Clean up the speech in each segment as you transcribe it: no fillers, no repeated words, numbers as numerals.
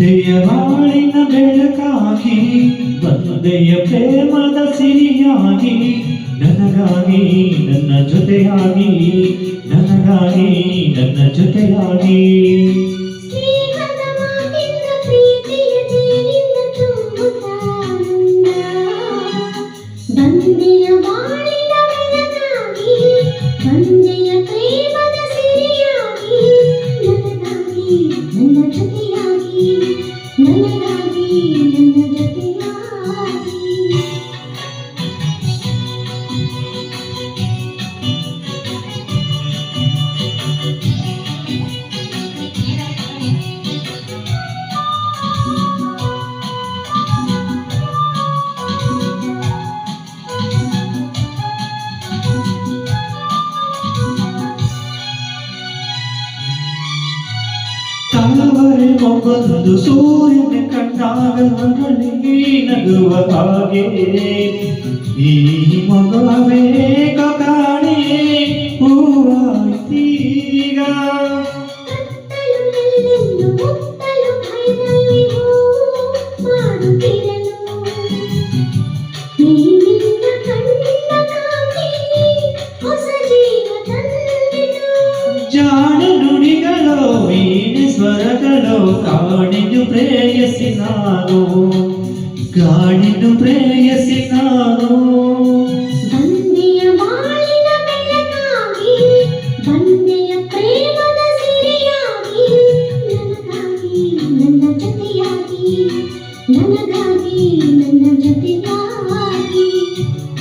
ಬಂದೆಯ ಬಾಳಿನ ಬೆಳಕಾಗಿ ಬಂದೆಯ ಪ್ರೇಮದ ಸಿರಿಯಾಗಿ ನನಗಾಗಿ ನನ್ನ ಜೊತೆಯಾಗಿ ನನಗಾಗಿ ನನ್ನ ಜೊತೆಯಾಗಿ ಬಂದೆಯ ಬಾಳಿನ ಬೆಳಕಾಗಿ ಬಂದೆಯ ಪ್ರೇಮದ ಸಿರಿಯಾಗಿ ನನಗಾಗಿ ನನ್ನ ಜೊತೆಯಾಗಿ ನನಗಾಗಿ ನನ್ನ ಜೊತೆಯಾಗಿ ತಾವರೆ ಮೊಬ್ಬಂದು ಸೂರ್ಯನ ಕಂಡಾಗ ನನಗೆ ನಗುವ ಹಾಗೆ ಈ ಮಗುವೇ ಕಾಣೆ ಹೂವಾಯ್ತೀಗ ಜಾಣ ನುಡಿಗಳೋ ವೀಣೆ ಸ್ವರಗಳೋ ಕಾಣಿದು ಪ್ರೇಯಸಿ ನಾನು ಕಾಣಿದು ಪ್ರೇಯಸಿ ನಾನು ಬಂದೆಯ ಬಾಳಿನ ಬೆಳಕಾಗಿ ಬಂದೆಯ ಪ್ರೇಮದ ಸಿರಿಯಾಗಿ ನನಗಾಗಿ ನನ್ನ ಜೊತೆಯಾಗಿ ನನಗಾಗಿ ನನ್ನ ಜೊತೆಯಾಗಿ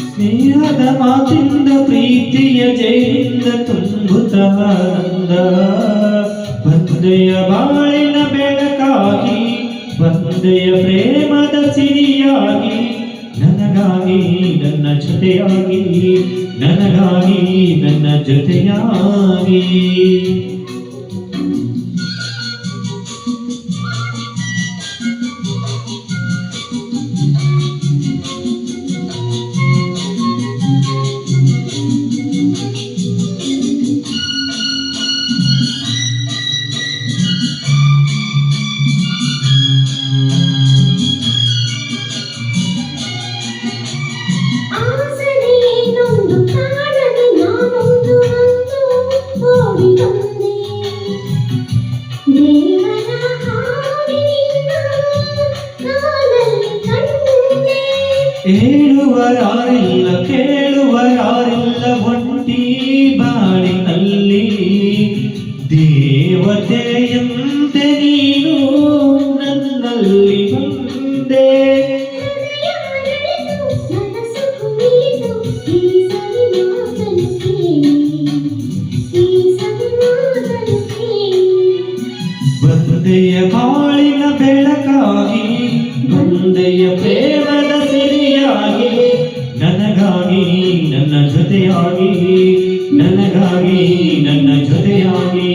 ಸ್ನೇಹದ ಮಾತಿಂದ ಪ್ರೀತಿಯ ಜಯಿಂದ ತುಂಬುತ್ತಾನಂದ ಬಂದೆಯ ಬಾಳಿನ ಬೆಳಕಾಗಿ ಬಂದೆಯ ಪ್ರೇಮದ ಸಿರಿಯಾಗಿ ನನಗಾಗಿ ನನ್ನ ಜೊತೆಯಾಗಿ ನನಗಾಗಿ ನನ್ನ ಜೊತೆಯಾಗಿ ಆಸರೆಯೇನೊಂದು ಕಾಣದೆ ನಾನೊಂದು ಓಡಿ ಬಂದೆ ದೇವರ ಹಾಡಿನಿಂದ ಕಾಲಲ್ಲಿ ಕಂಡೆ ಹೇಳುವರಾರಿಲ್ಲ ಕೇಳುವರಾರಿಲ್ಲ ಒಂಟಿ ಬಾಳಿನಲ್ಲಿ ದೇವತೆಯಂತೆ ನೀನು ನನ್ನಲ್ಲಿ ಬಂದೆ ಬಂದೆಯ ಬಾಳಿನ ಬೆಳಕಾಗಿ ಬಂದೆಯ ಪ್ರೇಮದ ಸಿರಿಯಾಗಿ ನನಗಾಗಿ ನನ್ನ ಜೊತೆಯಾಗಿ ನನಗಾಗಿ ನನ್ನ ಜೊತೆಯಾಗಿ